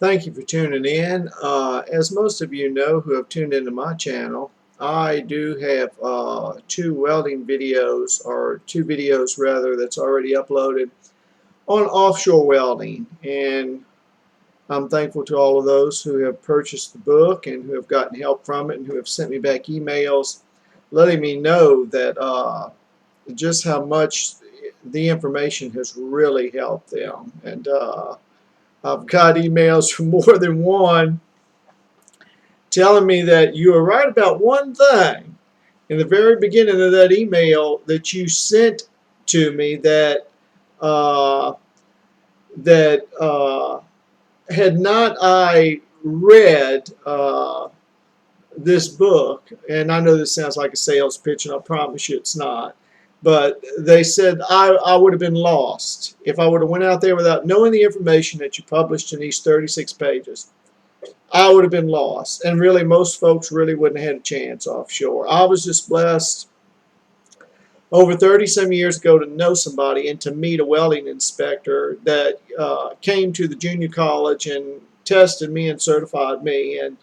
Thank you for tuning in. As most of you know who have tuned into my channel, I do have two welding videos, or two videos rather, that's already uploaded on offshore welding. And I'm thankful to all of those who have purchased the book and who have gotten help from it and who have sent me back emails letting me know that just how much the information has really helped them. And I've got emails from more than one telling me that you were right about one thing in the very beginning of that email that you sent to me that uh, had not I read this book, and I know this sounds like a sales pitch, and I promise you it's not, but they said I would have been lost if I would have went out there without knowing the information that you published in these 36 pages. I would have been lost, and really most folks really wouldn't have had a chance offshore. I was just blessed over 30 some years ago to know somebody and to meet a welding inspector that came to the junior college and tested me and certified me and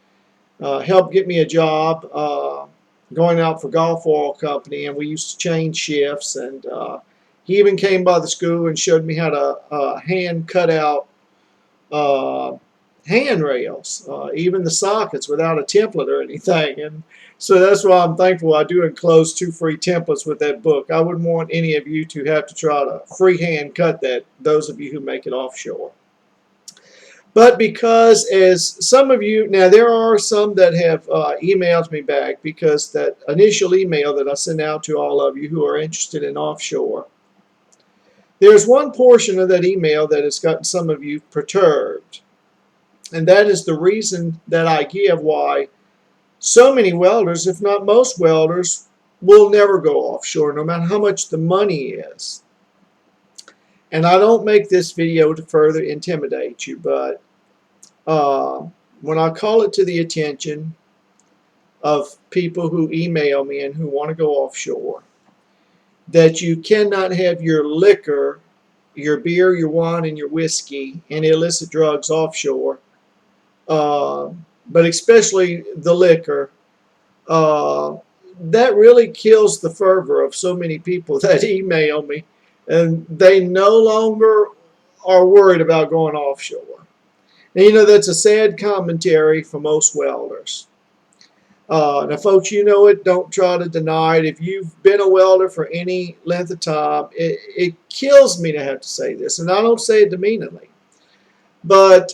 helped get me a job going out for Golf Oil Company, and we used to change shifts, and he even came by the school and showed me how to hand cut out handrails, even the sockets, without a template or anything. And so that's why I'm thankful I do enclose 2 free templates with that book. I wouldn't want any of you to have to try to freehand cut that, those of you who make it offshore. But because, as some of you, now there are some that have emailed me back, because that initial email that I sent out to all of you who are interested in offshore, there's one portion of that email that has gotten some of you perturbed. And that is the reason that I give why so many welders, if not most welders, will never go offshore, no matter how much the money is. And I don't make this video to further intimidate you, but when I call it to the attention of people who email me and who want to go offshore, that you cannot have your liquor, your beer, your wine, and your whiskey and illicit drugs offshore, but especially the liquor, that really kills the fervor of so many people that email me, and they no longer are worried about going offshore. And you know, that's a sad commentary for most welders. Now folks, you know it, don't try to deny it. If you've been a welder for any length of time, it kills me to have to say this, and I don't say it demeaningly, but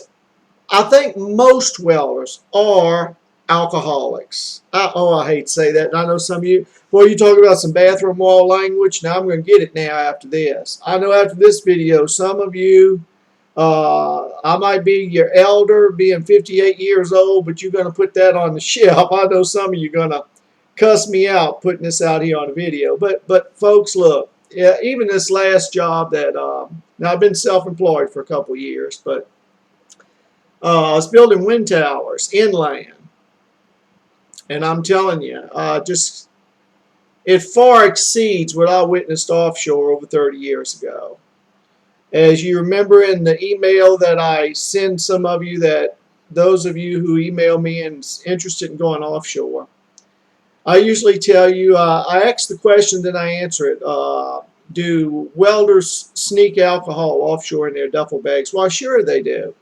I think most welders are alcoholics. I hate to say that. And I know some of you, boy, you talk about some bathroom wall language. Now I'm going to get it now after this. I know after this video, some of you, I might be your elder, being 58 years old, but you're going to put that on the shelf. I know some of you are going to cuss me out putting this out here on a video. But folks, look, yeah, even this last job that, now I've been self-employed for a couple years, but I was building wind towers inland, and I'm telling you, it far exceeds what I witnessed offshore over 30 years ago. As you remember in the email that I send some of you, that those of you who email me and interested in going offshore, I usually tell you, I ask the question, then I answer it. Do welders sneak alcohol offshore in their duffel bags? Why, sure they do.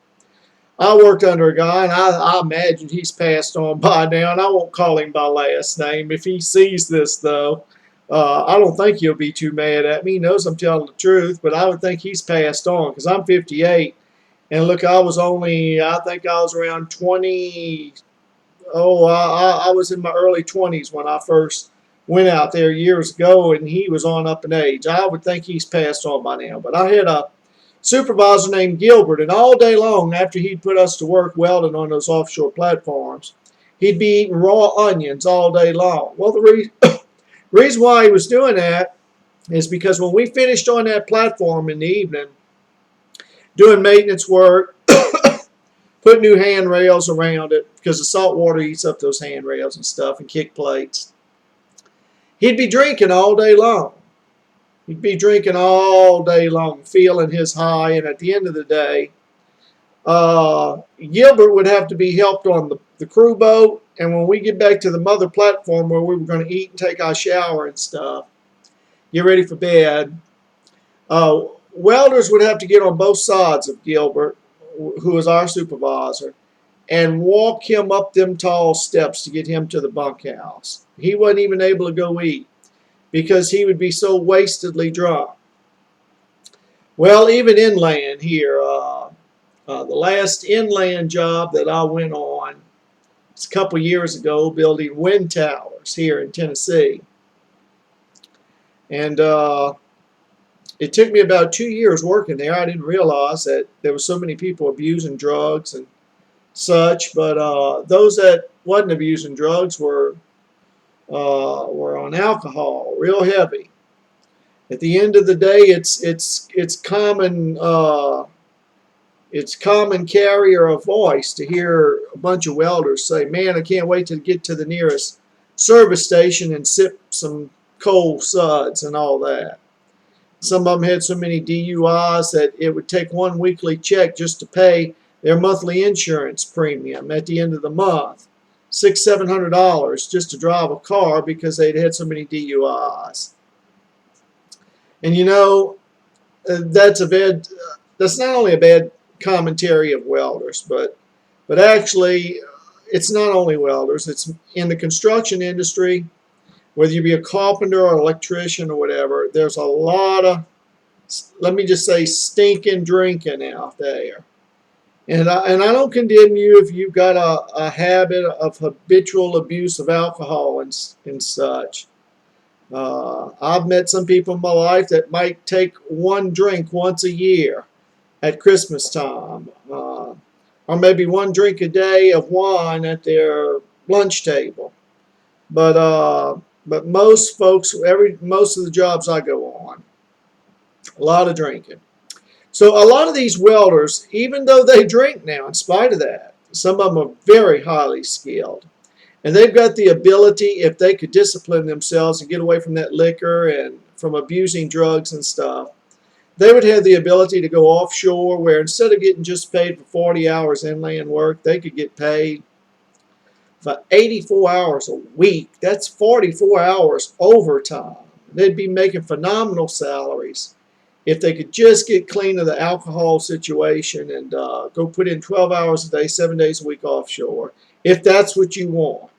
I worked under a guy, and I imagine he's passed on by now, and I won't call him by last name. If he sees this, though, I don't think he'll be too mad at me. He knows I'm telling the truth, but I would think he's passed on, because I'm 58, and look, I think I was around 20, I was in my early 20s when I first went out there years ago, and he was on up in age. I would think he's passed on by now, but I had a supervisor named Gilbert, and all day long after he'd put us to work welding on those offshore platforms, he'd be eating raw onions all day long. Well, the reason why he was doing that is because when we finished on that platform in the evening, doing maintenance work, put new handrails around it, because the salt water eats up those handrails and stuff, and kick plates, he'd be drinking all day long. He'd be drinking all day long, feeling his high, and at the end of the day, Gilbert would have to be helped on the crew boat, and when we get back to the mother platform where we were going to eat and take our shower and stuff, get ready for bed, welders would have to get on both sides of Gilbert, who was our supervisor, and walk him up them tall steps to get him to the bunkhouse. He wasn't even able to go eat because he would be so wastedly drunk. Well, even inland here, the last inland job that I went on was a couple years ago, building wind towers here in Tennessee. And it took me about 2 years working there. I didn't realize that there were so many people abusing drugs and such, but those that wasn't abusing drugs were on alcohol, real heavy. At the end of the day, it's common carrier of voice to hear a bunch of welders say, "Man, I can't wait to get to the nearest service station and sip some cold suds and all that." Some of them had so many DUIs that it would take one weekly check just to pay their monthly insurance premium at the end of the month. $600–700 just to drive a car because they'd had so many DUIs. And you know, that's not only a bad commentary of welders, but actually it's not only welders. It's in the construction industry, whether you be a carpenter or an electrician or whatever, there's a lot of, let me just say, stinking drinking out there. And I don't condemn you if you've got a habit of habitual abuse of alcohol and such. I've met some people in my life that might take one drink once a year at Christmas time, or maybe one drink a day of wine at their lunch table. But most folks, most of the jobs I go on, a lot of drinking. So a lot of these welders, even though they drink now, in spite of that, some of them are very highly skilled. And they've got the ability, if they could discipline themselves and get away from that liquor and from abusing drugs and stuff, they would have the ability to go offshore where instead of getting just paid for 40 hours inland work, they could get paid for 84 hours a week. That's 44 hours overtime. They'd be making phenomenal salaries if they could just get clean of the alcohol situation and go put in 12 hours a day, 7 days a week offshore, if that's what you want.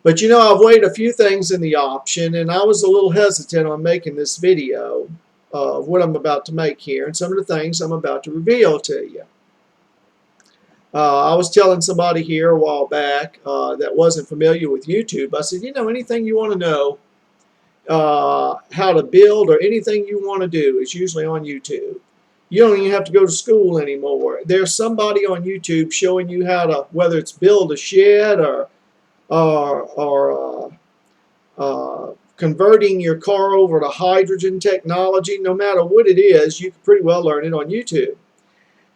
But you know, I've weighed a few things in the option, and I was a little hesitant on making this video of what I'm about to make here and some of the things I'm about to reveal to you. I was telling somebody here a while back that wasn't familiar with YouTube, I said, you know, anything you want to know how to build or anything you want to do is usually on YouTube. You don't even have to go to school anymore. There's somebody on YouTube showing you how to, whether it's build a shed or converting your car over to hydrogen technology. No matter what it is, you can pretty well learn it on YouTube.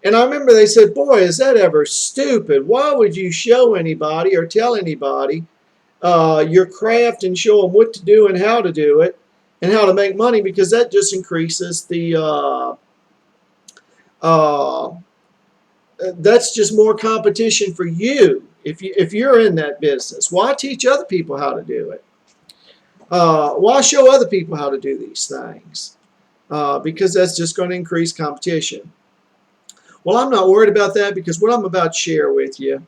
And I remember they said, boy, is that ever stupid. Why would you show anybody or tell anybody your craft and show them what to do and how to do it and how to make money? Because that just increases the that's just more competition for you if you're in that business. Why teach other people how to do it? Why show other people how to do these things? Because that's just going to increase competition. Well, I'm not worried about that because what I'm about to share with you,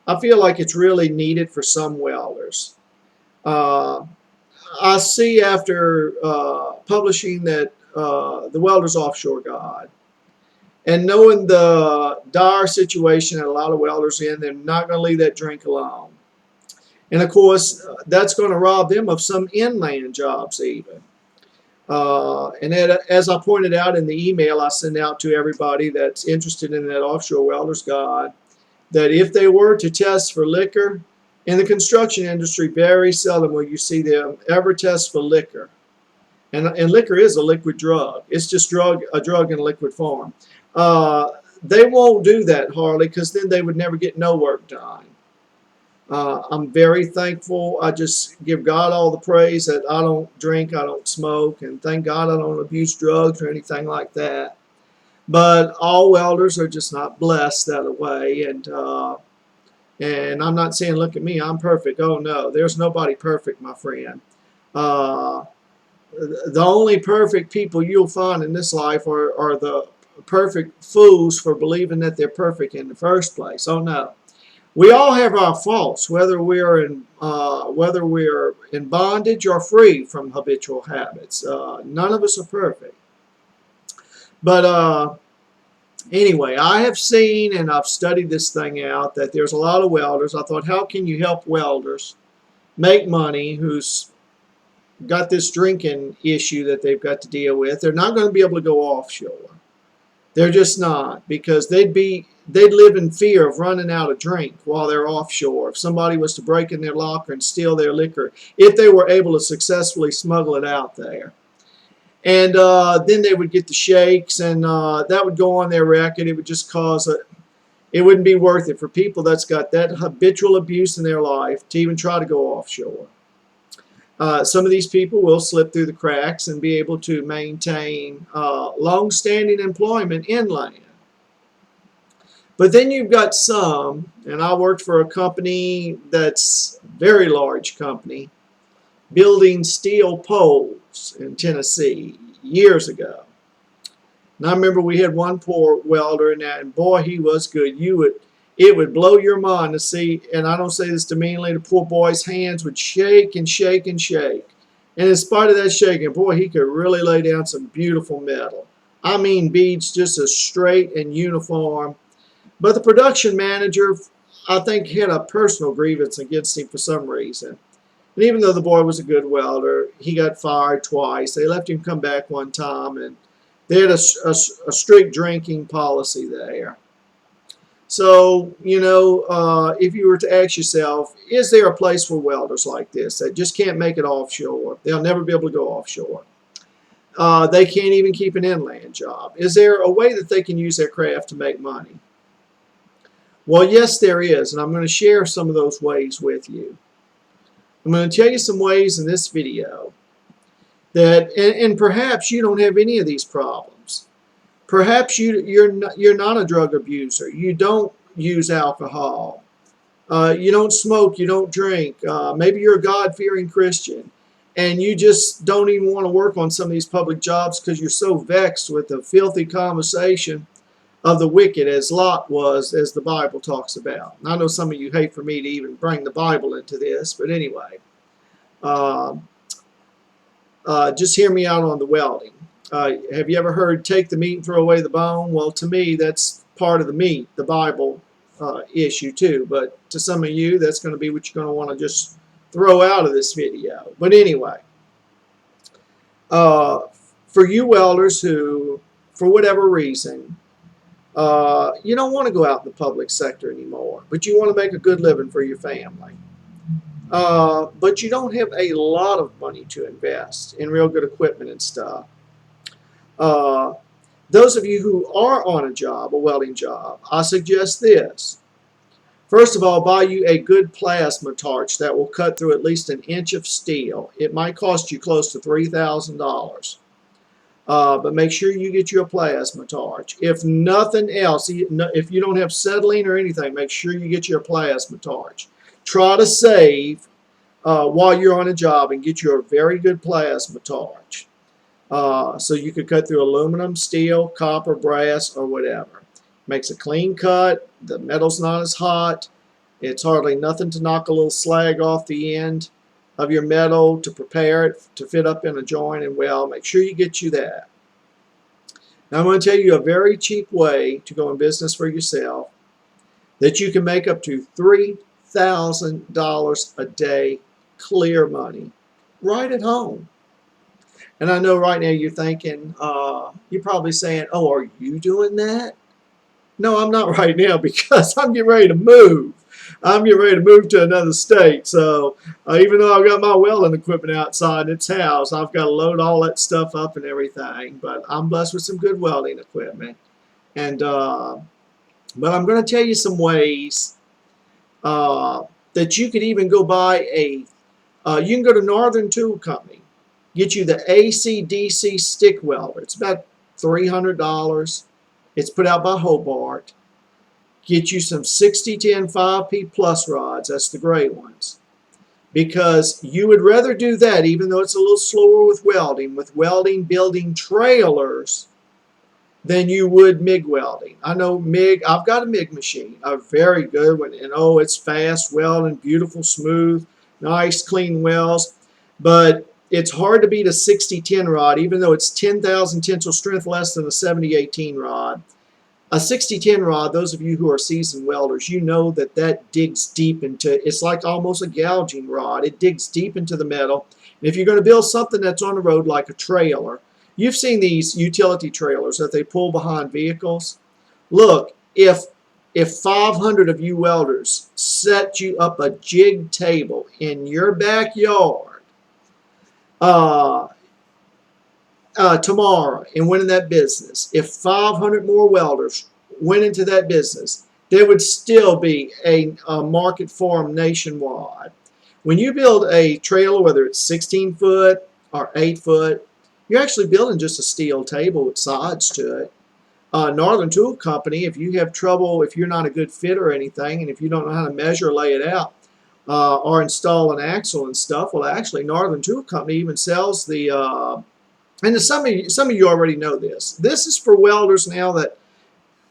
I feel like it's really needed for some welders. I see after publishing that the Welder's Offshore Guide, and knowing the dire situation that a lot of welders are in, they're not going to leave that drink alone. And of course, that's going to rob them of some inland jobs even. And as I pointed out in the email I send out to everybody that's interested in that Offshore Welder's Guide, that if they were to test for liquor, in the construction industry, very seldom will you see them ever test for liquor. And liquor is a liquid drug. It's just a drug in liquid form. They won't do that hardly because then they would never get no work done. I'm very thankful. I just give God all the praise that I don't drink, I don't smoke, and thank God I don't abuse drugs or anything like that. But all welders are just not blessed that way. And I'm not saying, look at me, I'm perfect. Oh no, there's nobody perfect, my friend. Uh, the only perfect people you'll find in this life are the perfect fools for believing that they're perfect in the first place. Oh no, we all have our faults, whether we're in bondage or free from habitual habits. None of us are perfect. But anyway, I have seen and I've studied this thing out that there's a lot of welders. I thought, how can you help welders make money who's got this drinking issue that they've got to deal with? They're not going to be able to go offshore. They're just not, because they'd live in fear of running out of drink while they're offshore. If somebody was to break in their locker and steal their liquor, if they were able to successfully smuggle it out there. And then they would get the shakes, and that would go on their record. It would just cause it wouldn't be worth it for people that's got that habitual abuse in their life to even try to go offshore. Some of these people will slip through the cracks and be able to maintain long-standing employment inland. But then you've got some, and I worked for a company that's a very large company, building steel poles in Tennessee years ago. And I remember we had one poor welder in that, and boy, he was good. It would blow your mind to see, and I don't say this demeaningly, the poor boy's hands would shake and shake and shake. And in spite of that shaking, boy, he could really lay down some beautiful metal. I mean, beads just as straight and uniform. But the production manager, I think, had a personal grievance against him for some reason. And even though the boy was a good welder, he got fired twice. They left him come back one time, and they had a strict drinking policy there. So, if you were to ask yourself, is there a place for welders like this that just can't make it offshore? They'll never be able to go offshore. They can't even keep an inland job. Is there a way that they can use their craft to make money? Well, yes, there is, and I'm going to share some of those ways with you. I'm going to tell you some ways in this video that, and perhaps you don't have any of these problems. Perhaps you're not a drug abuser. You don't use alcohol. You don't smoke. You don't drink. Maybe you're a God-fearing Christian, and you just don't even want to work on some of these public jobs because you're so vexed with the filthy conversation of the wicked, as Lot was, as the Bible talks about. And I know some of you hate for me to even bring the Bible into this, but anyway, just hear me out on the welding. Have you ever heard, take the meat and throw away the bone? Well, to me, that's part of the meat, the Bible issue too. But to some of you, that's going to be what you're going to want to just throw out of this video. But anyway, for you welders who, for whatever reason, you don't want to go out in the public sector anymore, but you want to make a good living for your family. But you don't have a lot of money to invest in real good equipment and stuff. Those of you who are on a job, a welding job, I suggest this. First of all, buy you a good plasma torch that will cut through at least an inch of steel. It might cost you close to $3,000. But make sure you get you a plasma torch. If nothing else, if you don't have settling or anything, make sure you get you a plasma torch. Try to save while you're on a job and get you a very good plasma torch. So you could cut through aluminum, steel, copper, brass, or whatever. Makes a clean cut. The metal's not as hot. It's hardly nothing to knock a little slag off the end of your metal to prepare it to fit up in a joint and weld. Make sure you get you that. Now I'm going to tell you a very cheap way to go in business for yourself that you can make up to $3,000 a day clear money right at home. And I know right now you're thinking, you're probably saying, oh, are you doing that? No, I'm not right now because I'm getting ready to move. I'm getting ready to move to another state. So even though I've got my welding equipment outside its house, I've got to load all that stuff up and everything. But I'm blessed with some good welding equipment. And but I'm going to tell you some ways that you could even go buy you can go to Northern Tool Company, get you the AC/DC stick welder. It's about $300. It's put out by Hobart. Get you some 6010 5P plus rods. That's the gray ones. Because you would rather do that, even though it's a little slower with welding building trailers, than you would MIG welding. I know MIG, I've got a MIG machine, a very good one, and oh, it's fast welding, beautiful, smooth, nice, clean welds, but it's hard to beat a 6010 rod, even though it's 10,000 tensile strength less than a 7018 rod. A 6010 rod, those of you who are seasoned welders, you know that that digs deep into, it's like almost a gouging rod. It digs deep into the metal. And if you're going to build something that's on the road like a trailer, you've seen these utility trailers that they pull behind vehicles. Look, if 500 of you welders set you up a jig table in your backyard tomorrow and went in that business, if 500 more welders went into that business, there would still be a market for them nationwide. When you build a trailer, whether it's 16 foot or 8 foot, you're actually building just a steel table with sides to it. Northern Tool Company, if you have trouble, if you're not a good fitter or anything, and if you don't know how to measure, lay it out, or install an axle and stuff, well, actually, Northern Tool Company even sells the and some of you already know this. This is for welders now that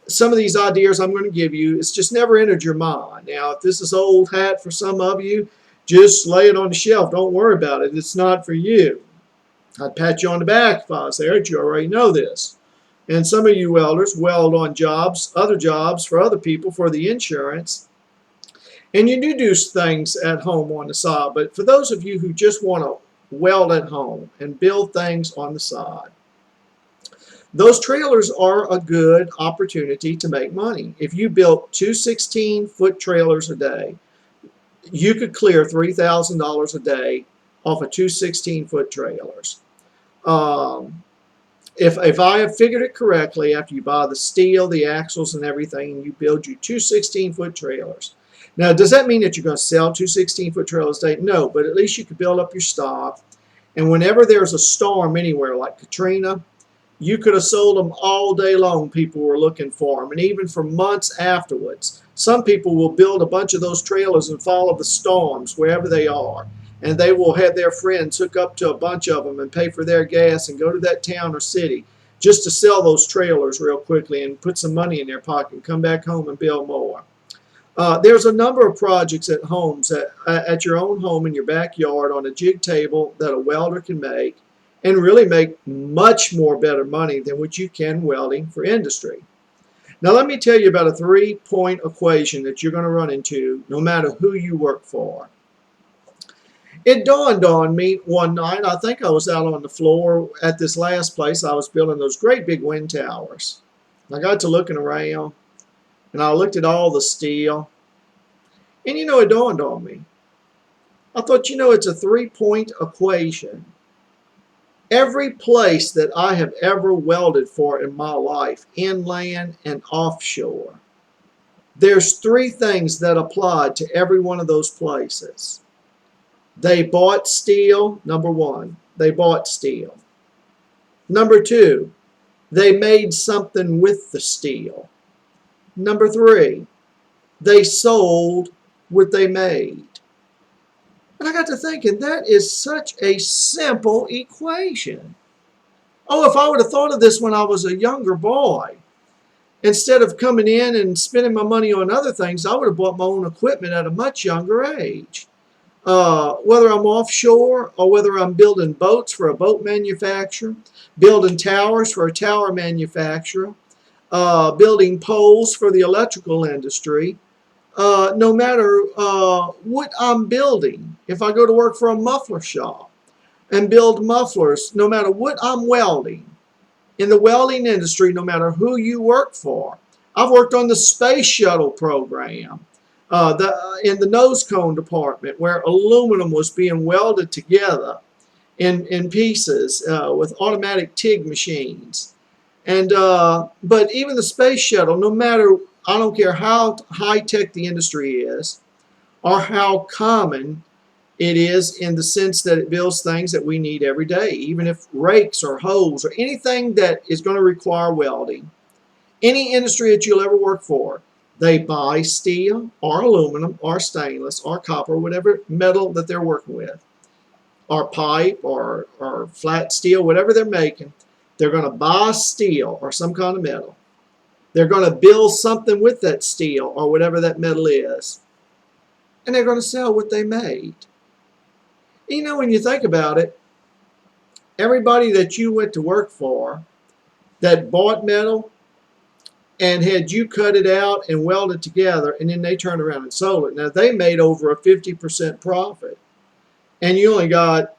some of these ideas I'm going to give you, it's just never entered your mind. Now, if this is old hat for some of you, just lay it on the shelf. Don't worry about it. It's not for you. I'd pat you on the back if I was there, but you already know this. And some of you welders weld on jobs, other jobs for other people for the insurance. And you do things at home on the side. But for those of you who just want to weld at home and build things on the side, those trailers are a good opportunity to make money. If you built 2 16-foot trailers a day, you could clear $3,000 a day off of 2 16-foot trailers. If I have figured it correctly, after you buy the steel, the axles, and everything, and you build you 2 16-foot trailers. Now, does that mean that you're going to sell 2 16-foot trailers a day? No, but at least you could build up your stock. And whenever there's a storm anywhere like Katrina, you could have sold them all day long. People were looking for them, and even for months afterwards. Some people will build a bunch of those trailers and follow the storms wherever they are, and they will have their friends hook up to a bunch of them and pay for their gas and go to that town or city just to sell those trailers real quickly and put some money in their pocket and come back home and build more. There's a number of projects at homes, at your own home in your backyard on a jig table that a welder can make and really make much more better money than what you can welding for industry. Now let me tell you about a 3-point equation that you're going to run into no matter who you work for. It dawned on me one night, I think I was out on the floor at this last place. I was building those great big wind towers. I got to looking around and I looked at all the steel, and you know, it dawned on me. I thought, you know, it's a 3-point equation. Every place that I have ever welded for in my life, inland and offshore, there's 3 things that applied to every one of those places. They bought steel, number 1. They bought steel. Number 2, they made something with the steel. Number 3, they sold what they made. And I got to thinking, that is such a simple equation. Oh, if I would have thought of this when I was a younger boy, instead of coming in and spending my money on other things, I would have bought my own equipment at a much younger age. Whether I'm offshore or whether I'm building boats for a boat manufacturer, building towers for a tower manufacturer, building poles for the electrical industry, no matter what I'm building. If I go to work for a muffler shop and build mufflers, no matter what I'm welding, in the welding industry, no matter who you work for. I've worked on the space shuttle program, in the nose cone department, where aluminum was being welded together in pieces with automatic TIG machines. And but even the space shuttle, no matter, I don't care how high-tech the industry is or how common it is in the sense that it builds things that we need every day, even if rakes or hoes or anything that is going to require welding, Any industry that you'll ever work for, they buy steel or aluminum or stainless or copper, whatever metal that they're working with, or pipe or flat steel, whatever they're making. They're going to buy steel or some kind of metal. They're going to build something with that steel or whatever that metal is, and they're going to sell what they made. You know, when you think about it, everybody that you went to work for that bought metal and had you cut it out and weld it together, and then they turned around and sold it. Now, they made over a 50% profit, and you only got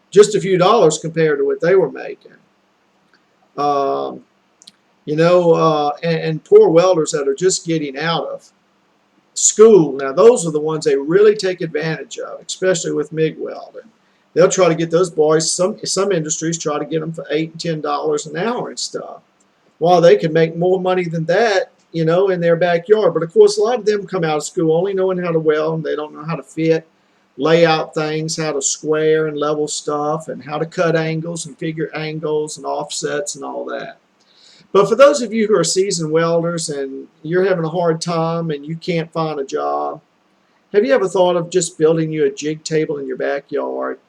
just a few dollars compared to what they were making. You know, and poor welders that are just getting out of school. Now, those are the ones they really take advantage of, especially with MIG welding. They'll try to get those boys, some industries try to get them for $8 and $10 an hour and stuff. While they can make more money than that, you know, in their backyard. But of course, a lot of them come out of school only knowing how to weld, and they don't know how to fit, lay out things, how to square and level stuff, and how to cut angles and figure angles and offsets and all that. But for those of you who are seasoned welders and you're having a hard time and you can't find a job, have you ever thought of just building you a jig table in your backyard?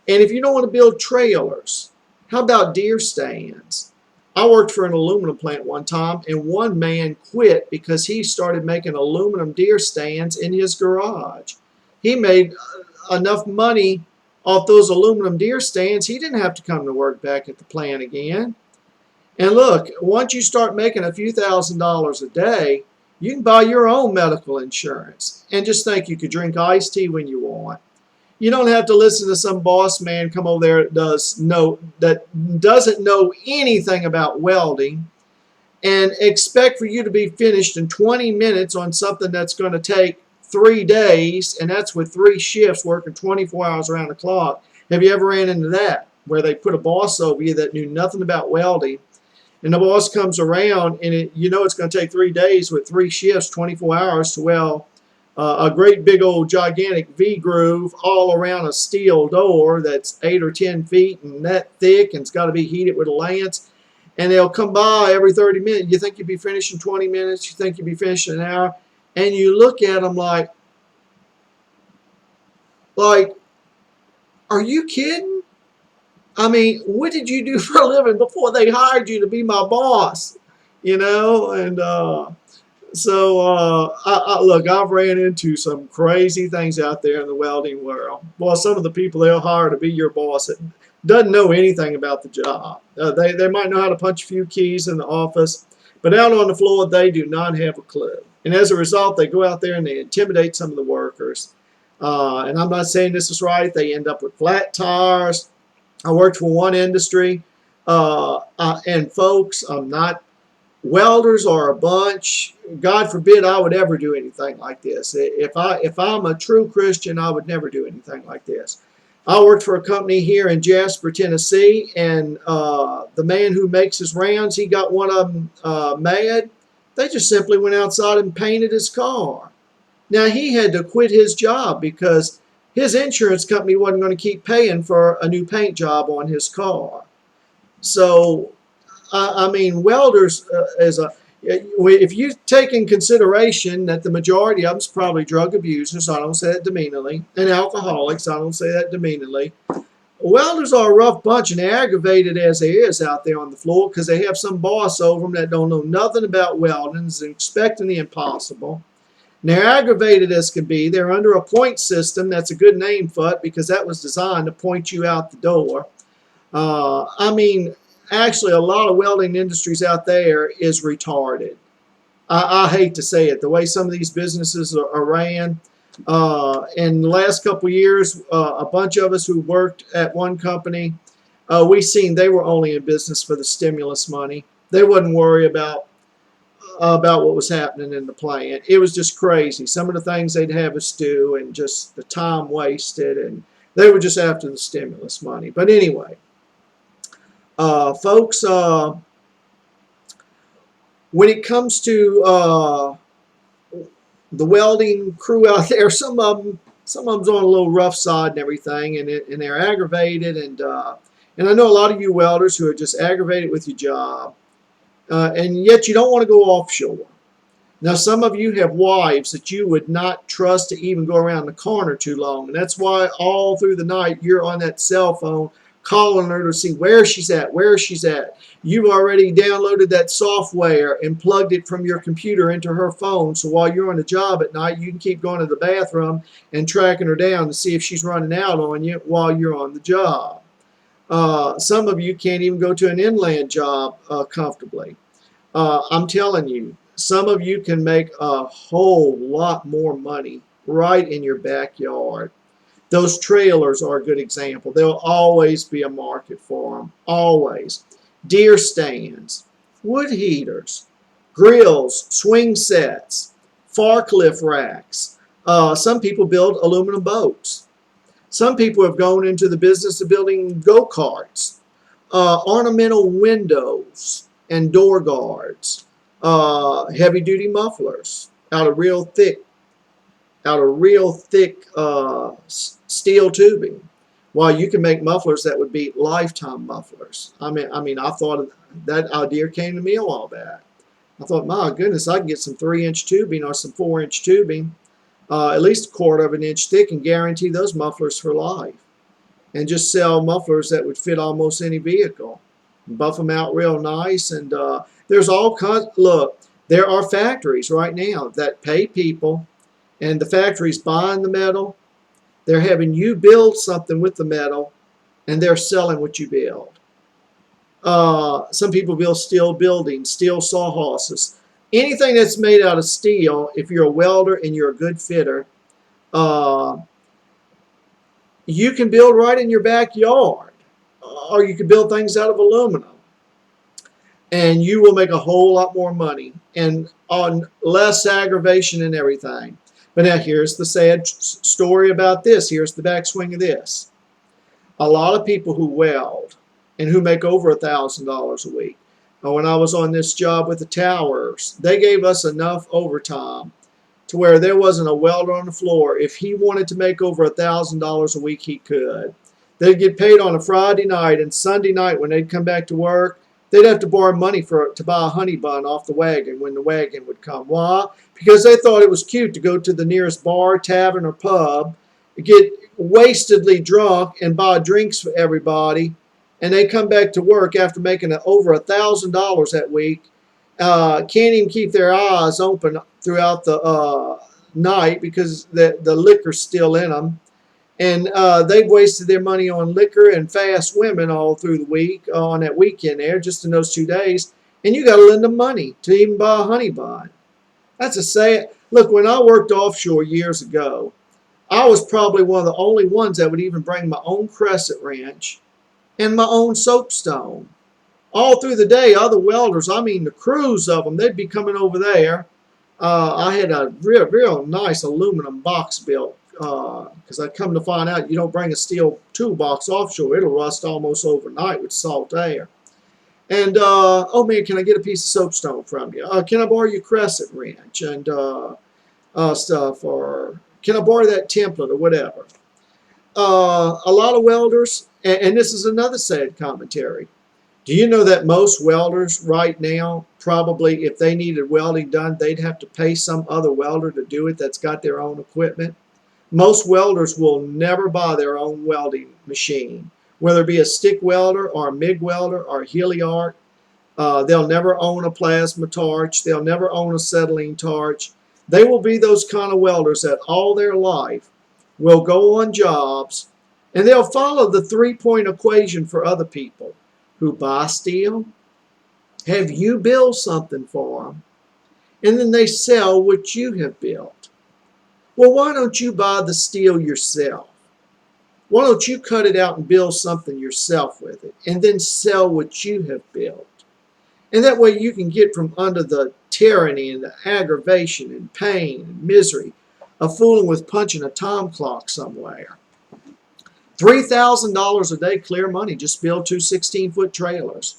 And if you don't want to build trailers, how about deer stands? I worked for an aluminum plant one time, and one man quit because he started making aluminum deer stands in his garage. He made enough money off those aluminum deer stands, he didn't have to come to work back at the plant again. And look, once you start making a few $1,000s a day, you can buy your own medical insurance. And just think, you could drink iced tea when you want. You don't have to listen to some boss man come over there that doesn't know anything about welding and expect for you to be finished in 20 minutes on something that's going to take 3 days, and that's with 3 shifts working 24 hours around the clock. Have you ever ran into that, where they put a boss over you that knew nothing about welding, and the boss comes around and you know it's going to take 3 days with 3 shifts, 24 hours to weld a great big old gigantic V groove all around a steel door that's 8 or 10 feet and that thick, and it's got to be heated with a lance, and they'll come by every 30 minutes. You think you'd be finished in 20 minutes, you think you'd be finished in an hour, and you look at them like, are you kidding? I mean, what did you do for a living before they hired you to be my boss? You know, and look, I've ran into some crazy things out there in the welding world. Well, some of the people they'll hire to be your boss that doesn't know anything about the job. They might know how to punch a few keys in the office, but out on the floor, they do not have a clue. And as a result, they go out there and they intimidate some of the workers. And I'm not saying this is right. They end up with flat tires. I worked for one industry, and folks, welders are a bunch. God forbid I would ever do anything like this. If I'm a true Christian, I would never do anything like this. I worked for a company here in Jasper, Tennessee, and the man who makes his rounds, he got one of them mad. They just simply went outside and painted his car. Now, he had to quit his job because his insurance company wasn't going to keep paying for a new paint job on his car. So, I mean, welders, if you take in consideration that the majority of them is probably drug abusers, I don't say that demeaningly, and alcoholics, I don't say that demeaningly. Welders are a rough bunch, and they're aggravated as they is out there on the floor because they have some boss over them that don't know nothing about welding and is expecting the impossible. And they're aggravated as can be. They're under a point system. That's a good name for it because that was designed to point you out the door. I mean, actually, a lot of welding industries out there is retarded. I hate to say it. The way some of these businesses are ran. In the last couple of years, a bunch of us who worked at one company, we seen they were only in business for the stimulus money. They wouldn't worry about what was happening in the plant. It was just crazy. Some of the things they'd have us do and just the time wasted, and they were just after the stimulus money. But anyway, folks, when it comes to the welding crew out there, some of them's on a little rough side and everything, and they're aggravated, and I know a lot of you welders who are just aggravated with your job. and yet you don't want to go offshore. Now, some of you have wives that you would not trust to even go around the corner too long. And that's why all through the night you're on that cell phone calling her to see where she's at, where she's at. You've already downloaded that software and plugged it from your computer into her phone. So while you're on the job at night, you can keep going to the bathroom and tracking her down to see if she's running out on you while you're on the job. Some of you can't even go to an inland job comfortably. I'm telling you, some of you can make a whole lot more money right in your backyard. Those trailers are a good example. There'll always be a market for them, always. Deer stands, wood heaters, grills, swing sets, forklift racks. Some people build aluminum boats. Some people have gone into the business of building go-karts, ornamental windows and door guards, heavy-duty mufflers out of real thick steel tubing. While you can make mufflers that would beat lifetime mufflers. I mean, I thought that idea came to me a while back. I thought, my goodness, I can get some 3-inch tubing or some 4-inch tubing, at least 1/4 of an inch thick, and guarantee those mufflers for life. And just sell mufflers that would fit almost any vehicle. Buff them out real nice, and there's all kinds. Look, there are factories right now that pay people, and the factory's buying the metal. They're having you build something with the metal, and they're selling what you build. Some people build steel buildings, steel sawhorses. Anything that's made out of steel, if you're a welder and you're a good fitter, you can build right in your backyard. Or you can build things out of aluminum. And you will make a whole lot more money and on less aggravation and everything. But now here's the sad story about this. Here's the backswing of this. A lot of people who weld and who make over $1,000 a week. When I was on this job with the towers, they gave us enough overtime to where there wasn't a welder on the floor. If he wanted to make over $1,000 a week, he could. They'd get paid on a Friday night, and Sunday night when they'd come back to work, they'd have to borrow money to buy a honey bun off the wagon when the wagon would come. Why? Because they thought it was cute to go to the nearest bar, tavern, or pub, get wastedly drunk, and buy drinks for everybody, and they come back to work after making over $1,000 that week, can't even keep their eyes open throughout the night because the liquor's still in them. And they've wasted their money on liquor and fast women all through the week, on that weekend there, just in those 2 days. And you got to lend them money to even buy a honey bun. That's a sad. Look, when I worked offshore years ago, I was probably one of the only ones that would even bring my own crescent wrench and my own soapstone. All through the day, other welders, I mean the crews of them, they'd be coming over there. I had a real nice aluminum box built. Because I come to find out you don't bring a steel toolbox offshore, it'll rust almost overnight with salt air. And, oh man, can I get a piece of soapstone from you? Can I borrow your crescent wrench and stuff? Or can I borrow that template or whatever? A lot of welders, and this is another sad commentary. Do you know that most welders right now, probably if they needed welding done, they'd have to pay some other welder to do it that's got their own equipment? Most welders will never buy their own welding machine, whether it be a stick welder or a MIG welder or a Heliarc. They'll never own a plasma torch. They'll never own a acetylene torch. They will be those kind of welders that all their life will go on jobs, and they'll follow the 3-point equation for other people who buy steel, have you build something for them, and then they sell what you have built. Well, why don't you buy the steel yourself? Why don't you cut it out and build something yourself with it and then sell what you have built? And that way you can get from under the tyranny and the aggravation and pain and misery of fooling with punching a time clock somewhere. $3,000 a day, clear money. Just build 2 16-foot trailers.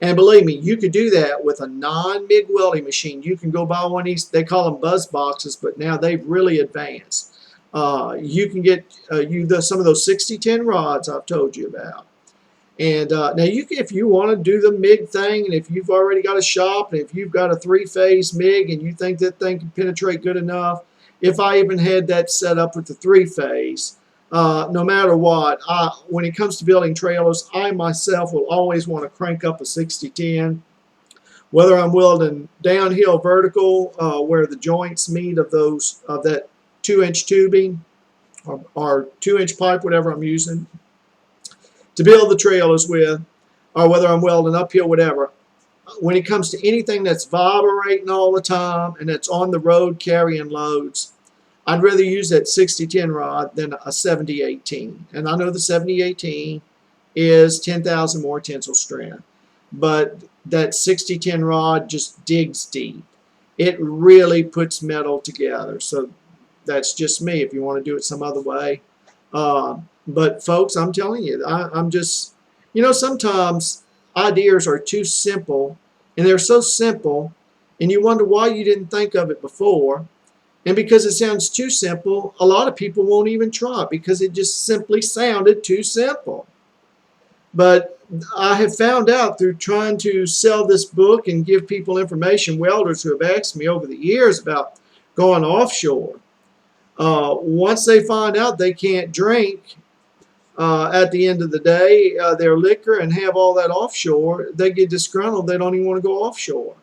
And believe me, you could do that with a non-MIG welding machine. You can go buy one of these, they call them buzz boxes, but now they've really advanced. You can get some of those 60-10 rods I've told you about. And now if you want to do the MIG thing, and if you've already got a shop, and if you've got a 3-phase MIG, and you think that thing can penetrate good enough, if I even had that set up with the 3-phase, no matter what, when it comes to building trailers, I myself will always want to crank up a 60-10. Whether I'm welding downhill vertical, where the joints meet of that 2-inch tubing or 2-inch pipe, whatever I'm using to build the trailers with, or whether I'm welding uphill, whatever. When it comes to anything that's vibrating all the time and that's on the road carrying loads, I'd rather use that 60-10 rod than a 70-18. And I know the 70-18 is 10,000 more tensile strength, but that 60-10 rod just digs deep. It really puts metal together. So that's just me. If you want to do it some other way. But folks, I'm telling you, I'm just, sometimes ideas are too simple, and they're so simple, and you wonder why you didn't think of it before. And because it sounds too simple, a lot of people won't even try it because it just simply sounded too simple. But I have found out through trying to sell this book and give people information, welders who have asked me over the years about going offshore, once they find out they can't drink at the end of the day, their liquor, and have all that offshore, they get disgruntled. They don't even want to go offshore.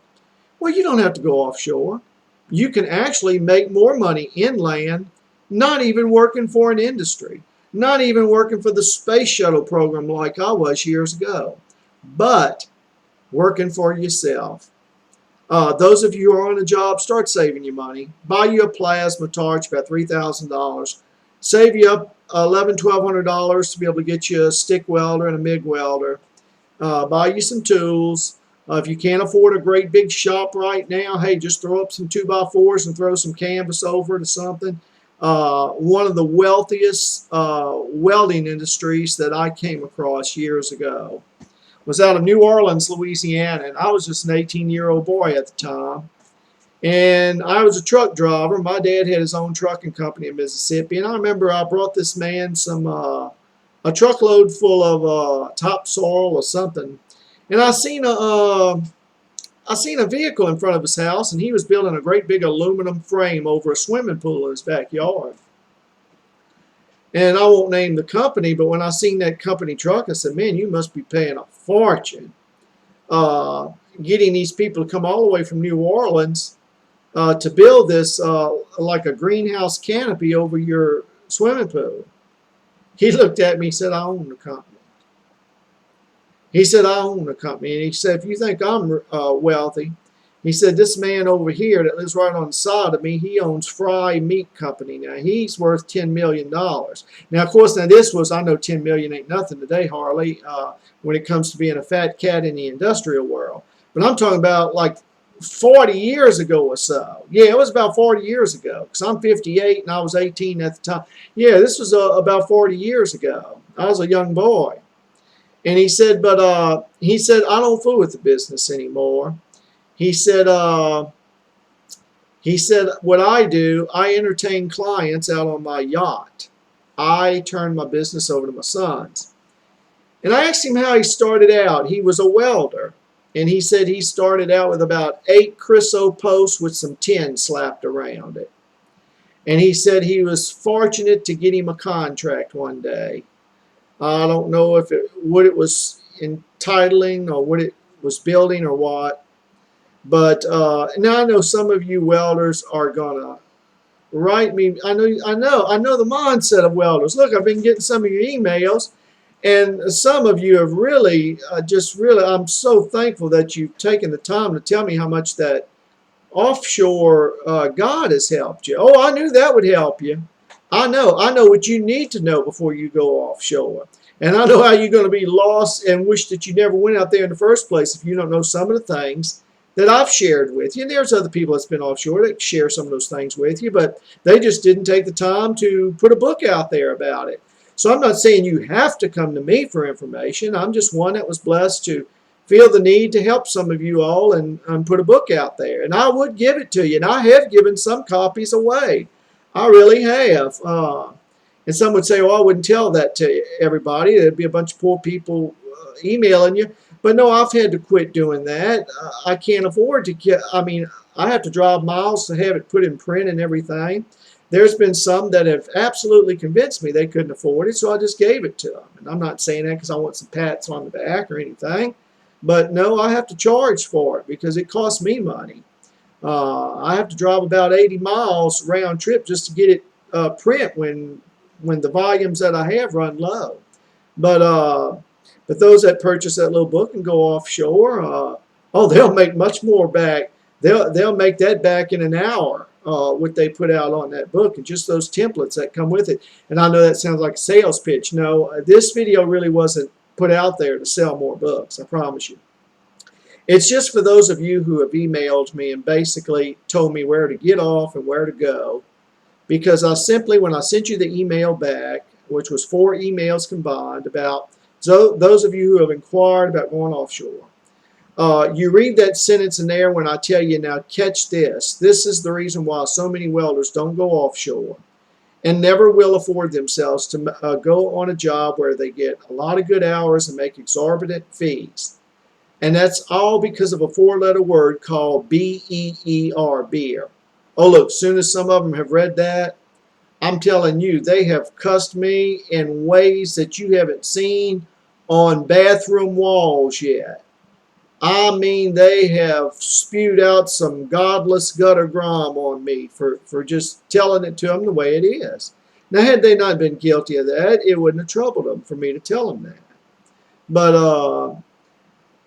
Well, you don't have to go offshore. You can actually make more money inland, not even working for an industry, not even working for the space shuttle program like I was years ago, but working for yourself. Those of you who are on a job, start saving your money. Buy you a plasma torch, about $3,000. Save you up $1,100-$1,200 to be able to get you a stick welder and a MIG welder. Buy you some tools. If you can't afford a great big shop right now, hey, just throw up some 2x4s and throw some canvas over to something. One of the wealthiest welding industries that I came across years ago was out of New Orleans, Louisiana, and I was just an 18-year-old boy at the time. And I was a truck driver. My dad had his own trucking company in Mississippi, and I remember I brought this man a truckload full of topsoil or something, and I seen a vehicle in front of his house, and he was building a great big aluminum frame over a swimming pool in his backyard. And I won't name the company, but when I seen that company truck, I said, man, you must be paying a fortune getting these people to come all the way from New Orleans to build this like a greenhouse canopy over your swimming pool. He looked at me and said, I own the company. He said, I own the company. And he said, if you think I'm wealthy, he said, this man over here that lives right on the side of me, he owns Fry Meat Company. Now, he's worth $10 million. Now, of course, I know $10 million ain't nothing today, Harley, when it comes to being a fat cat in the industrial world. But I'm talking about like 40 years ago or so. Yeah, it was about 40 years ago, because I'm 58 and I was 18 at the time. Yeah, this was about 40 years ago. I was a young boy. And he said, I don't fool with the business anymore. He said, what I do, I entertain clients out on my yacht. I turn my business over to my sons. And I asked him how he started out. He was a welder. And he said he started out with about 8 Crisso posts with some tin slapped around it. And he said he was fortunate to get him a contract one day. I don't know what it was entitling or what it was building or what. But now I know some of you welders are gonna write me. I know the mindset of welders. Look, I've been getting some of your emails, and some of you have really, I'm so thankful that you've taken the time to tell me how much that offshore God has helped you. Oh, I knew that would help you. I know what you need to know before you go offshore. And I know how you're going to be lost and wish that you never went out there in the first place if you don't know some of the things that I've shared with you. And there's other people that's been offshore that share some of those things with you, but they just didn't take the time to put a book out there about it. So I'm not saying you have to come to me for information. I'm just one that was blessed to feel the need to help some of you all and put a book out there. And I would give it to you. And I have given some copies away. I really have. And some would say, well, I wouldn't tell that to everybody. There'd be a bunch of poor people emailing you. But no, I've had to quit doing that. I can't afford to get, I mean, I have to drive miles to have it put in print and everything. There's been some that have absolutely convinced me they couldn't afford it, so I just gave it to them. And I'm not saying that because I want some pats on the back or anything. But no, I have to charge for it because it costs me money. I have to drive about 80 miles round trip just to get it print when the volumes that I have run low. But those that purchase that little book and go offshore, oh, they'll make much more back. They'll make that back in an hour. What they put out on that book and just those templates that come with it. And I know that sounds like a sales pitch. No, this video really wasn't put out there to sell more books, I promise you. It's just for those of you who have emailed me and basically told me where to get off and where to go. Because I simply, when I sent you the email back, which was 4 emails combined about those of you who have inquired about going offshore, you read that sentence in there when I tell you, now catch this. This is the reason why so many welders don't go offshore and never will afford themselves to go on a job where they get a lot of good hours and make exorbitant fees. And that's all because of a 4-letter word called B-E-E-R, beer. Oh, look, soon as some of them have read that, I'm telling you, they have cussed me in ways that you haven't seen on bathroom walls yet. I mean, they have spewed out some godless gutter grom on me for just telling it to them the way it is. Now, had they not been guilty of that, it wouldn't have troubled them for me to tell them that. But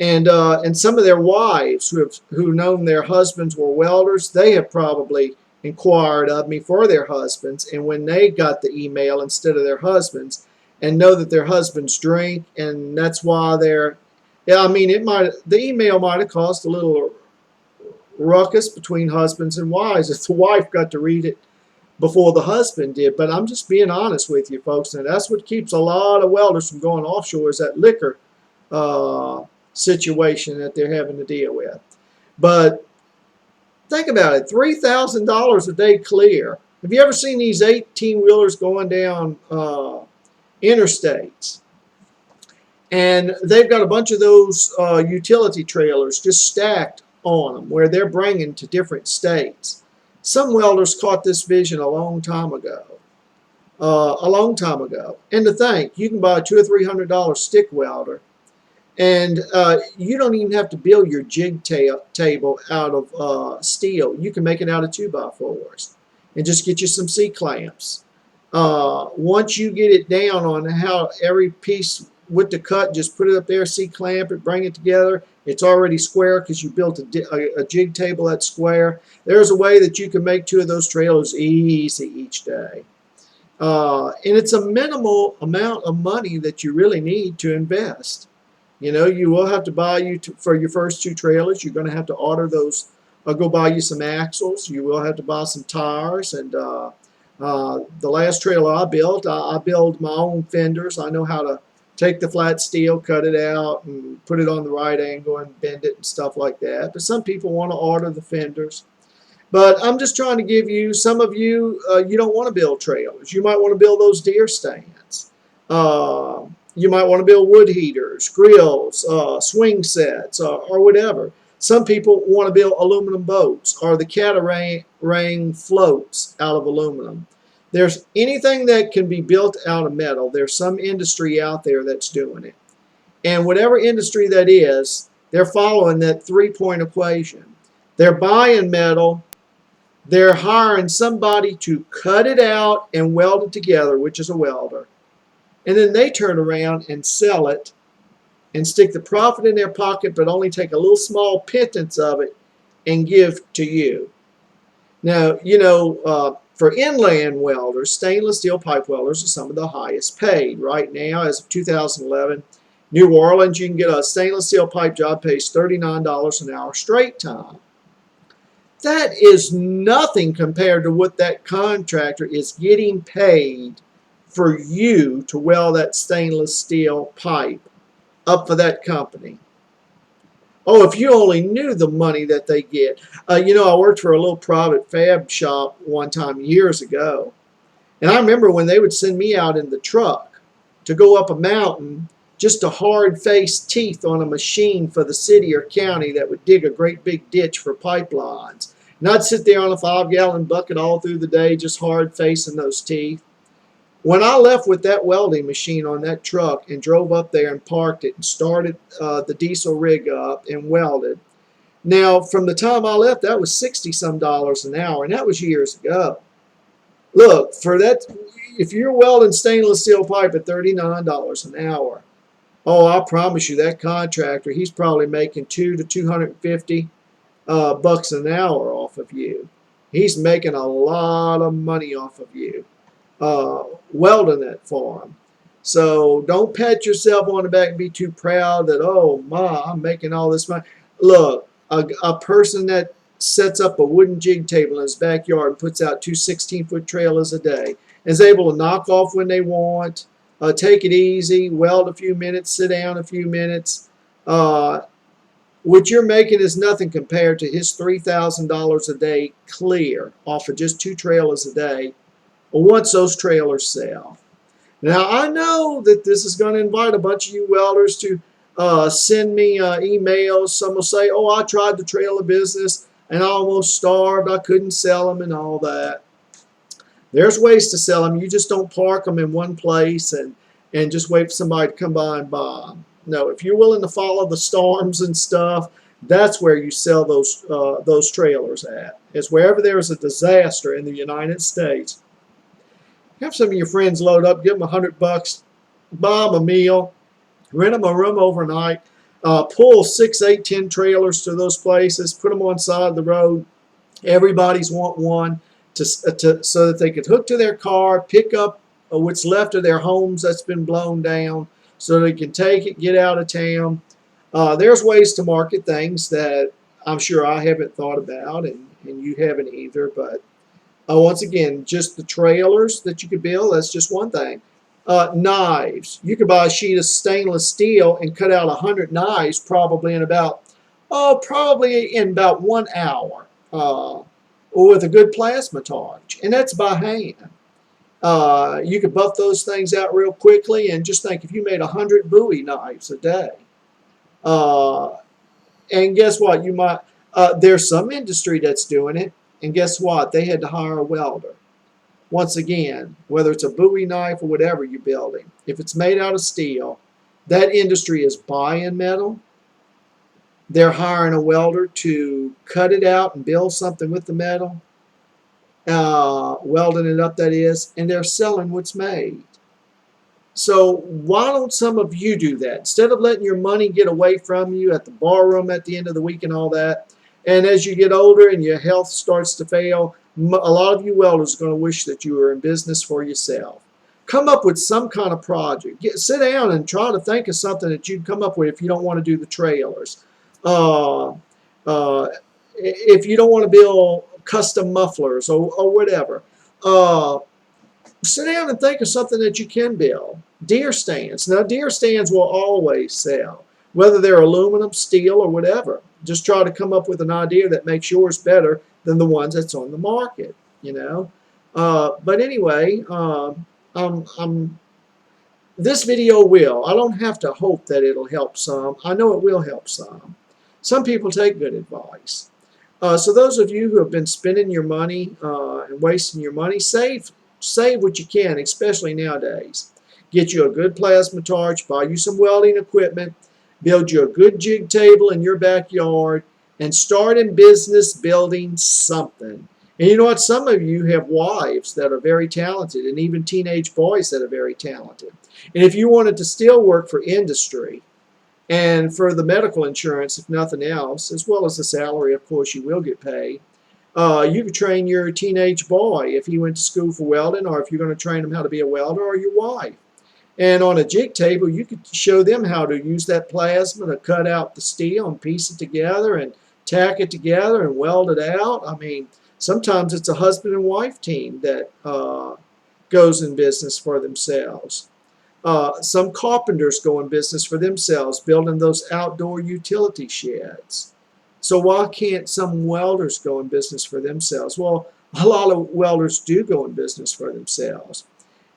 and some of their wives who known their husbands were welders, they have probably inquired of me for their husbands, and when they got the email instead of their husbands, and know that their husbands drink, and that's why they're, yeah, I mean, the email might have caused a little ruckus between husbands and wives if the wife got to read it before the husband did. But I'm just being honest with you, folks, and that's what keeps a lot of welders from going offshore is that liquor situation that they're having to deal with. But think about it, $3,000 a day clear. Have you ever seen these 18-wheelers going down interstates? And they've got a bunch of those utility trailers just stacked on them where they're bringing to different states. Some welders caught this vision a long time ago. And to think, you can buy a $200 or $300 stick welder, and you don't even have to build your jig table out of steel. You can make it out of 2x4s and just get you some C-clamps. Once you get it down on how every piece with the cut, just put it up there, C-clamp it, bring it together. It's already square because you built a jig table that's square. There's a way that you can make 2 of those trailers easy each day. And it's a minimal amount of money that you really need to invest. You know, you will have to buy for your first 2 trailers. You're going to have to order those, go buy you some axles. You will have to buy some tires. And the last trailer I built, I build my own fenders. I know how to take the flat steel, cut it out, and put it on the right angle and bend it and stuff like that. But some people want to order the fenders. But I'm just trying to give you, some of you, you don't want to build trailers. You might want to build those deer stands. You might want to build wood heaters, grills, swing sets, or whatever. Some people want to build aluminum boats or the catamaran floats out of aluminum. There's anything that can be built out of metal. There's some industry out there that's doing it. And whatever industry that is, they're following that 3-point equation. They're buying metal. They're hiring somebody to cut it out and weld it together, which is a welder. And then they turn around and sell it and stick the profit in their pocket, but only take a little small pittance of it and give to you. Now, you know, for inland welders, stainless steel pipe welders are some of the highest paid. Right now, as of 2011, New Orleans, you can get a stainless steel pipe job pays $39 an hour straight time. That is nothing compared to what that contractor is getting paid for you to weld that stainless steel pipe up for that company. Oh, if you only knew the money that they get. You know, I worked for a little private fab shop one time years ago. And I remember when they would send me out in the truck to go up a mountain just a hard-faced teeth on a machine for the city or county that would dig a great big ditch for pipelines. And I'd sit there on a 5-gallon bucket all through the day, just hard-facing those teeth. When I left with that welding machine on that truck and drove up there and parked it and started the diesel rig up and welded, now from the time I left, that was $60-some an hour, and that was years ago. Look, for that, if you're welding stainless steel pipe at $39 an hour, oh, I promise you that contractor, he's probably making $200 to $250 bucks an hour off of you. He's making a lot of money off of you, welding it for him. So don't pat yourself on the back and be too proud that, oh, I'm making all this money. Look, a person that sets up a wooden jig table in his backyard and puts out 2 16-foot trailers a day and is able to knock off when they want, take it easy, weld a few minutes, sit down a few minutes. What you're making is nothing compared to his $3,000 a day clear off of just 2 trailers a day once those trailers sell. Now, I know that this is going to invite a bunch of you welders to send me emails. Some will say, oh, I tried the trailer business and I almost starved. I couldn't sell them and all that. There's ways to sell them. You just don't park them in one place and just wait for somebody to come by and buy them. No, if you're willing to follow the storms and stuff, that's where you sell those trailers at. It's wherever there's a disaster in the United States. Have some of your friends load up, give them $100, buy them a meal, rent them a room overnight, pull 6, 8, 10 trailers to those places, put them on the side of the road. Everybody's want one so that they could hook to their car, pick up what's left of their homes that's been blown down, so they can take it, get out of town. There's ways to market things that I'm sure I haven't thought about, and you haven't either, but once again, just the trailers that you could build, that's just one thing. Knives. You could buy a sheet of stainless steel and cut out 100 knives probably in about 1 hour with a good plasma torch, and that's by hand. You could buff those things out real quickly, and just think if you made 100 Bowie knives a day. And guess what? You might there's some industry that's doing it, and guess what? They had to hire a welder. Once again, whether it's a Bowie knife or whatever you're building, if it's made out of steel, that industry is buying metal. They're hiring a welder to cut it out and build something with the metal, welding it up, that is, and they're selling what's made. So why don't some of you do that? Instead of letting your money get away from you at the bar room at the end of the week and all that, and as you get older and your health starts to fail, a lot of you welders are going to wish that you were in business for yourself. Come up with some kind of project. Sit down and try to think of something that you'd come up with if you don't want to do the trailers. If you don't want to build custom mufflers or whatever. Sit down and think of something that you can build. Deer stands. Now, deer stands will always sell, whether they're aluminum, steel, or whatever. Just try to come up with an idea that makes yours better than the ones that's on the market, you know. But anyway, this video will. I don't have to hope that it'll help some. I know it will help some. Some people take good advice. So those of you who have been spending your money and wasting your money, save what you can, especially nowadays. Get you a good plasma torch, buy you some welding equipment, build you a good jig table in your backyard, and start in business building something. And you know what? Some of you have wives that are very talented, and even teenage boys that are very talented. And if you wanted to still work for industry and for the medical insurance, if nothing else, as well as the salary, of course, you will get paid, you could train your teenage boy if he went to school for welding, or if you're going to train him how to be a welder, or your wife. And on a jig table, you could show them how to use that plasma to cut out the steel and piece it together and tack it together and weld it out. I mean, sometimes it's a husband and wife team that goes in business for themselves. Some carpenters go in business for themselves, building those outdoor utility sheds. So why can't some welders go in business for themselves? Well, a lot of welders do go in business for themselves.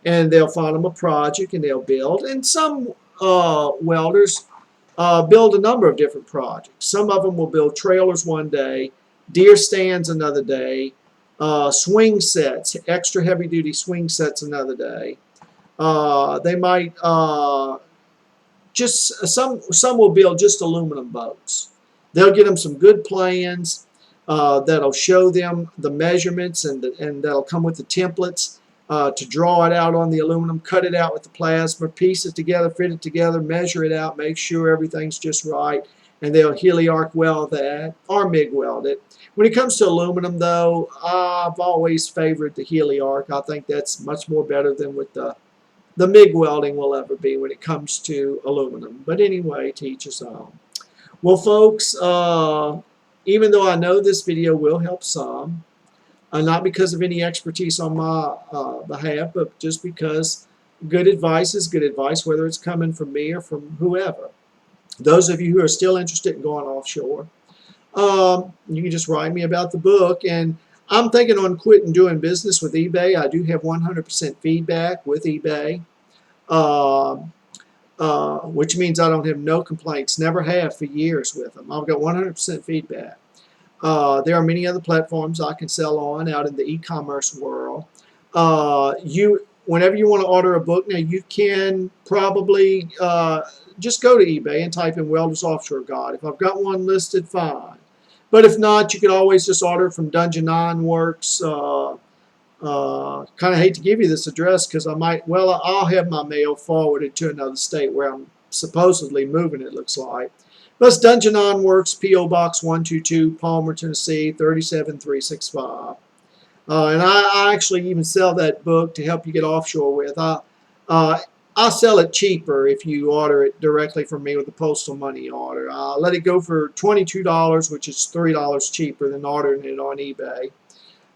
And they'll find them a project and they'll build. And some welders build a number of different projects. Some of them will build trailers one day, deer stands another day, swing sets, extra heavy-duty swing sets another day. They might some will build just aluminum boats. They'll get them some good plans that'll show them the measurements and that'll come with the templates to draw it out on the aluminum, cut it out with the plasma, piece it together, fit it together, measure it out, make sure everything's just right, and they'll heli-arc weld that or MIG weld it. When it comes to aluminum, though, I've always favored the heli-arc. I think that's much more better than with the MIG welding will ever be when it comes to aluminum. But anyway, to each his own. Well, folks, even though I know this video will help some, not because of any expertise on my behalf, but just because good advice is good advice, whether it's coming from me or from whoever. Those of you who are still interested in going offshore, you can just write me about the book. And I'm thinking on quitting doing business with eBay. I do have 100% feedback with eBay, which means I don't have no complaints, never have for years with them. I've got 100% feedback. There are many other platforms I can sell on out in the e-commerce world. Whenever you want to order a book, now you can probably just go to eBay and type in Welder's Offshore Guide. If I've got one listed, fine. But if not, you can always just order it from Dungeon 9 Works. Kind of hate to give you this address because I'll have my mail forwarded to another state where I'm supposedly moving, it looks like. But it's Dungeon 9 Works, P.O. Box 122, Palmer, Tennessee, 37365. And I actually even sell that book to help you get offshore with. I'll sell it cheaper if you order it directly from me with a postal money order. I'll let it go for $22, which is $3 cheaper than ordering it on eBay.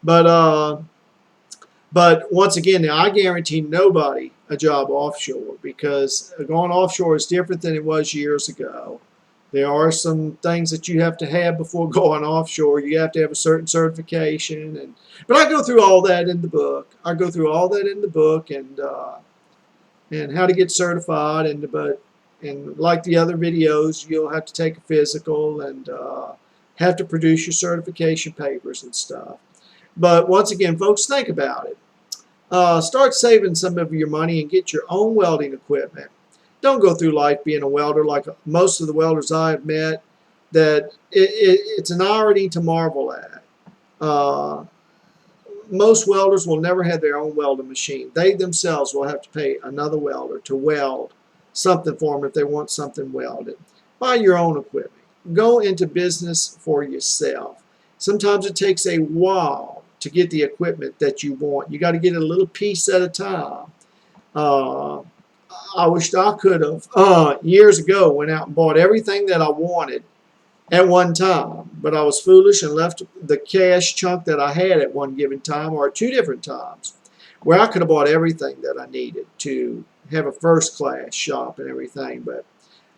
But once again, now I guarantee nobody a job offshore because going offshore is different than it was years ago. There are some things that you have to have before going offshore. You have to have a certain certification, but I go through all that in the book. I go through all that in the book and how to get certified, and like the other videos, you'll have to take a physical and have to produce your certification papers and stuff. But once again, folks, think about it. Start saving some of your money and get your own welding equipment. Don't go through life being a welder like most of the welders I have met. That it's an irony to marvel at. Most welders will never have their own welding machine. They themselves will have to pay another welder to weld something for them if they want something welded. Buy your own equipment. Go into business for yourself. Sometimes it takes a while to get the equipment that you want. You got to get a little piece at a time. I wished I could have years ago went out and bought everything that I wanted at one time, but I was foolish and left the cash chunk that I had at one given time or at two different times where I could have bought everything that I needed to have a first-class shop and everything, but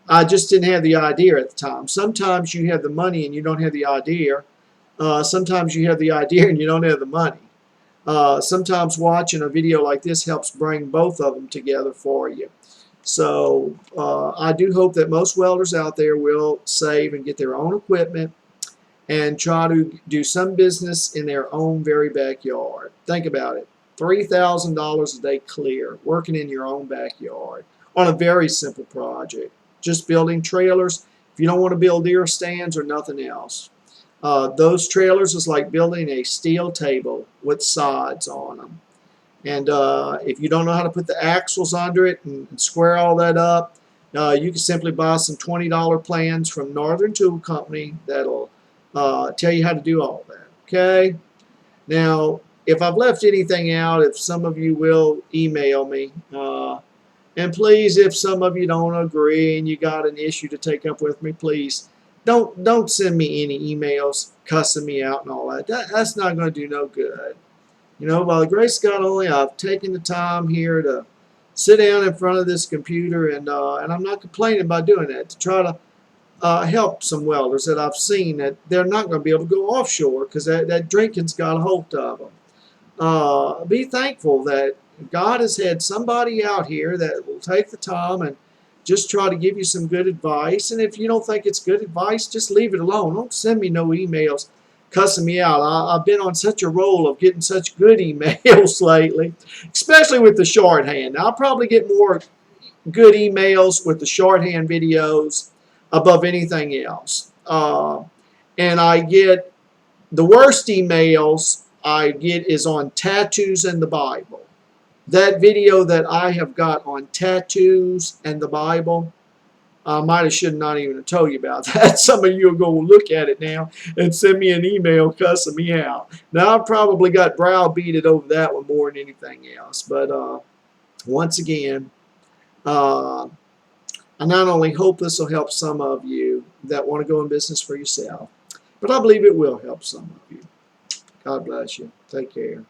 I just didn't have the idea at the time. Sometimes you have the money and you don't have the idea. Sometimes you have the idea and you don't have the money. Sometimes watching a video like this helps bring both of them together for you. So I do hope that most welders out there will save and get their own equipment and try to do some business in their own very backyard. Think about it. $3,000 a day clear, working in your own backyard on a very simple project. Just building trailers. If you don't want to build deer stands or nothing else. Those trailers is like building a steel table with sides on them. And if you don't know how to put the axles under it and square all that up, you can simply buy some $20 plans from Northern Tool Company that'll tell you how to do all that. Okay? Now, if I've left anything out, if some of you will email me, and please, if some of you don't agree and you got an issue to take up with me, please don't send me any emails cussing me out and all that. That's not going to do no good. You know, by the grace of God only, I've taken the time here to sit down in front of this computer, and I'm not complaining about doing that, to try to help some welders that I've seen that they're not going to be able to go offshore because that drinking's got a hold of them. Be thankful that God has had somebody out here that will take the time and just try to give you some good advice. And if you don't think it's good advice, just leave it alone. Don't send me no emails cussing me out. I've been on such a roll of getting such good emails lately, especially with the shorthand. Now, I'll probably get more good emails with the shorthand videos above anything else. And I get the worst emails I get is on tattoos and the Bible. That video that I have got on tattoos and the Bible, I might have should not even have told you about that. Some of you will go look at it now and send me an email cussing me out. Now, I've probably got browbeated over that one more than anything else. But once again, I not only hope this will help some of you that want to go in business for yourself, but I believe it will help some of you. God bless you. Take care.